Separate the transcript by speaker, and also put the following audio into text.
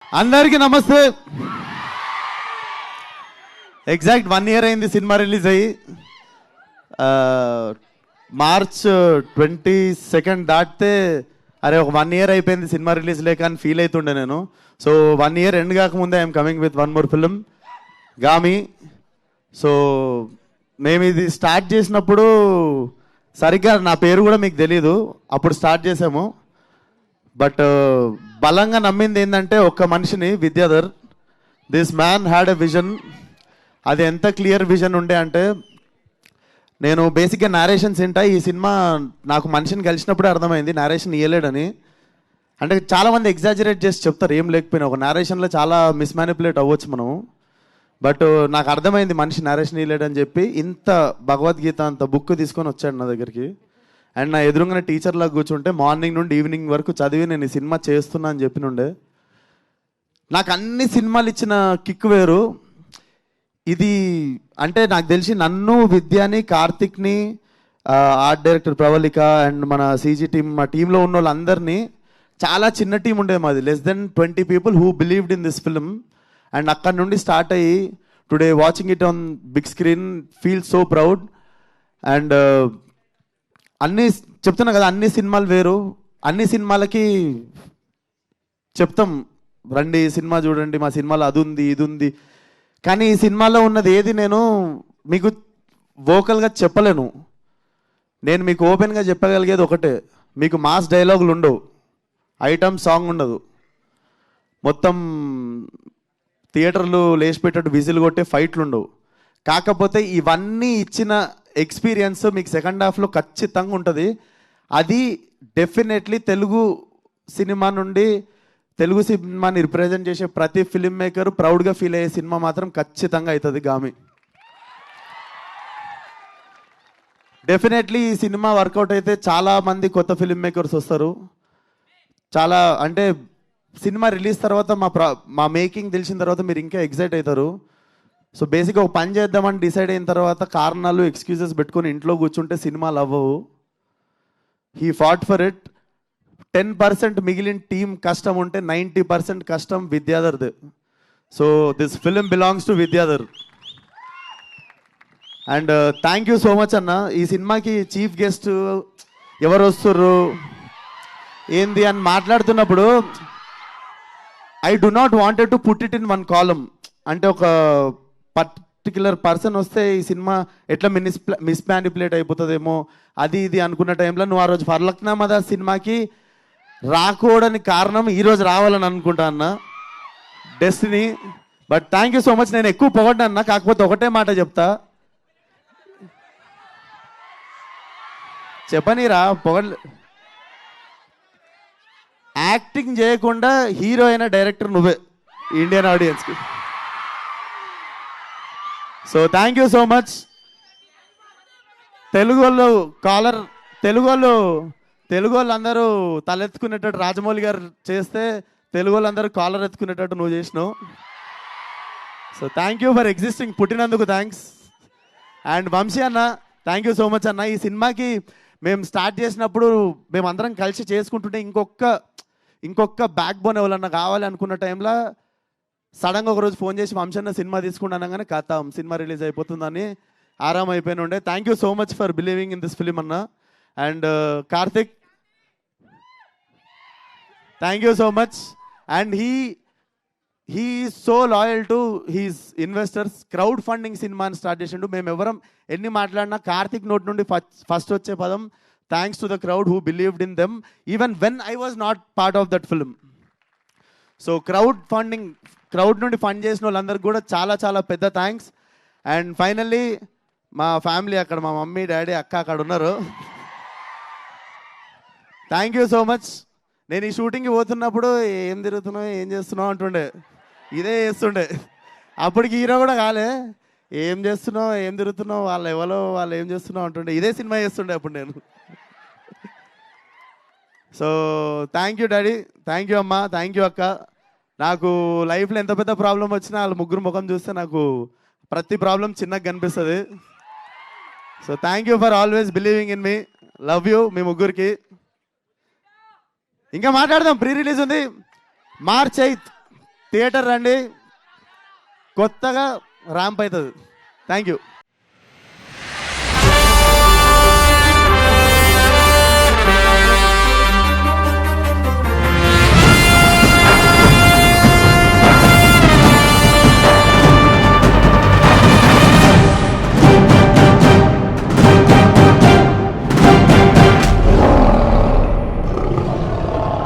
Speaker 1: అందరికీ నమస్తే. Exact 1 year అయింది సినిమా రిలీజ్ అయ్యి. మార్చ్ 22 దాటితే అరే ఒక 1 year అయిపోయింది సినిమా రిలీజ్ లేక అని ఫీల్ అవుతుండే నేను. సో 1 year ఎండ్ కాకముందే I'm coming with one more film, Gaami. So మేము ఇది స్టార్ట్ చేసినప్పుడు సరిగ్గా నా పేరు కూడా మీకు తెలీదు, అప్పుడు స్టార్ట్ చేసాము. బట్ బలంగా నమ్మింది ఏంటంటే ఒక్క మనిషిని, Vidyadhar. This man had a vision. అది ఎంత క్లియర్ విజన్ ఉండే అంటే, నేను బేసిక్గా నేరేషన్స్ ఏంటా ఈ సినిమా నాకు మనిషిని కలిసినప్పుడే అర్థమైంది నేరేషన్ ఇయ్యలేడని. అంటే చాలామంది ఎగ్జాజరేట్ చేసి చెప్తారు ఏం లేకపోయినా, ఒక నేరేషన్లో చాలా మిస్మానిపులేట్ అవ్వచ్చు మనము. బట్ నాకు అర్థమైంది మనిషి నేరేషన్ ఇయ్యలేడని చెప్పి ఇంత భగవద్గీత అంత బుక్ తీసుకొని వచ్చాడు నా దగ్గరికి. అండ్ నా ఎదురుగానే టీచర్లా కూర్చుంటే మార్నింగ్ నుండి ఈవినింగ్ వరకు చదివి నేను ఈ సినిమా చేస్తున్నా అని చెప్పినుండే. నాకు అన్ని సినిమాలు ఇచ్చిన కిక్ వేరు. ఇది అంటే నాకు తెలిసి నన్ను, విద్యాని, కార్తిక్ని, ఆర్ట్ డైరెక్టర్ ప్రవళిక అండ్ మన సీజీ టీమ్, మా టీంలో ఉన్న వాళ్ళందరినీ, చాలా చిన్న టీం ఉండేది మాది, less than 20 people who believed in this film. And అక్కడ నుండి స్టార్ట్ అయ్యి today watching it on big screen feel so proud. And అన్నీ చెప్తున్నా కదా, అన్ని సినిమాలు వేరు. అన్ని సినిమాలకి చెప్తాం రండి సినిమా చూడండి, మా సినిమాలో అది ఉంది ఇది ఉంది. కానీ ఈ సినిమాలో ఉన్నది ఏది నేను మీకు వోకల్గా చెప్పలేను. నేను మీకు ఓపెన్గా చెప్పగలిగేది ఒకటే, మీకు మాస్ డైలాగులు ఉండవు, ఐటమ్ సాంగ్ ఉండదు, మొత్తం థియేటర్లు లేచిపెట్టేట్టు విజిల్ కొట్టే ఫైట్లు ఉండవు. కాకపోతే ఇవన్నీ ఇచ్చిన ఎక్స్పీరియన్స్ మీకు సెకండ్ హాఫ్లో ఖచ్చితంగా ఉంటుంది. అది డెఫినెట్లీ తెలుగు సినిమా నుండి, తెలుగు సినిమాని రిప్రజెంట్ చేసే ప్రతి ఫిల్మ్ మేకర్ ప్రౌడ్గా ఫీల్ అయ్యే సినిమా మాత్రం ఖచ్చితంగా అవుతుంది గామి. డెఫినెట్లీ ఈ సినిమా వర్కౌట్ అయితే చాలామంది కొత్త ఫిల్మ్ మేకర్స్ వస్తారు. చాలా అంటే సినిమా రిలీజ్ తర్వాత మా మేకింగ్ తెలిసిన తర్వాత మీరు ఇంకా ఎగ్జైట్ అవుతారు. సో బేసిక్గా ఒక పని చేద్దామని డిసైడ్ అయిన తర్వాత కారణాలు, ఎక్స్క్యూజెస్ పెట్టుకొని ఇంట్లో కూర్చుంటే సినిమాలు అవ్వవు. He fought for it. 10% మిగిలిన టీం కష్టం ఉంటే 90% కష్టం విద్యాధర్ది. So this film belongs to Vidyadhar. And thank you so much అన్న. ఈ సినిమాకి చీఫ్ గెస్ట్ ఎవరు వస్తుర్రు ఏంది అని మాట్లాడుతున్నప్పుడు I do not wanted to put it in one column. అంటే ఒక పర్టిక్యులర్ పర్సన్ వస్తే ఈ సినిమా ఎట్లా మిస్మానిపులేట్ అయిపోతుందేమో అది ఇది అనుకున్న టైంలో నువ్వు ఆ రోజు ఫర్లక్నామా దాస్ సినిమాకి రాకూడని కారణం ఈరోజు రావాలని అనుకుంటా అన్న, destiny. But thank you so much. నేను ఎక్కువ పొగడ్డా అన్న, కాకపోతే ఒకటే మాట చెప్తా, చెప్పనీరా పొగడ్. యాక్టింగ్ చేయకుండా హీరో అయిన డైరెక్టర్ నువ్వే ఇండియన్ ఆడియన్స్కి. So thank you so much. Telugu వాళ్ళు అందరూ తలెత్తుకునేటట్టు రాజమౌళి గారు చేస్తే తెలుగు వాళ్ళందరూ కాలర్ ఎత్తుకునేటట్టు నువ్వు చేసినావు. So thank you for existing, పుట్టినందుకు థ్యాంక్స్. అండ్ వంశీ అన్న థ్యాంక్ యూ సో మచ్ అన్న. ఈ సినిమాకి మేము స్టార్ట్ చేసినప్పుడు మేమందరం కలిసి చేసుకుంటుంటే ఇంకొక బ్యాక్ బోన్ ఎవరన్నా కావాలి అనుకున్న టైంలో సడన్గా ఒకరోజు ఫోన్ చేసి వంశన్న సినిమా తీసుకుంటాను కానీ కథం సినిమా రిలీజ్ అయిపోతుందని ఆరామ్ అయిపోయిన ఉండే. Thank you so much for believing in this film అన్న. And Karthik thank you so much. And he so loyal to his investors. Crowd funding సినిమాని స్టార్ట్ చేసిండు. మేము ఎవరం ఎన్ని మాట్లాడినా కార్తిక్ నోట్ నుండి ఫస్ట్ వచ్చే పదం thanks to the crowd who believed in them even when I was not part of that film. So crowd నుండి ఫండ్ చేసిన వాళ్ళందరికీ కూడా చాలా చాలా పెద్ద థ్యాంక్స్. అండ్ ఫైనల్లీ మా ఫ్యామిలీ, అక్కడ మా మమ్మీ డాడీ అక్క అక్కడ ఉన్నారు. Thank you so much. నేను ఈ షూటింగ్కి పోతున్నప్పుడు ఏం తిరుగుతున్నావు ఏం చేస్తున్నావు అంటుండే, ఇదే చేస్తుండే. అప్పటికి హీరో కూడా కాలే, ఏం చేస్తున్నావు ఏం తిరుగుతున్నావు వాళ్ళు ఏం చేస్తున్నావు అంటుండే, ఇదే సినిమా చేస్తుండే అప్పుడు నేను. So thank you daddy, thank you అమ్మ, థ్యాంక్ యూ అక్క. నాకు లైఫ్లో ఎంత పెద్ద ప్రాబ్లం వచ్చినా వాళ్ళ ముగ్గురు ముఖం చూస్తే నాకు ప్రతి ప్రాబ్లం చిన్నగా కనిపిస్తుంది. So thank you for always believing in me. Love you మీ ముగ్గురికి. ఇంకా మాట్లాడదాం. ప్రీ రిలీజ్ ఉంది March 8th. థియేటర్ రండి, కొత్తగా ర్యాంప్ అవుతుంది. Thank you.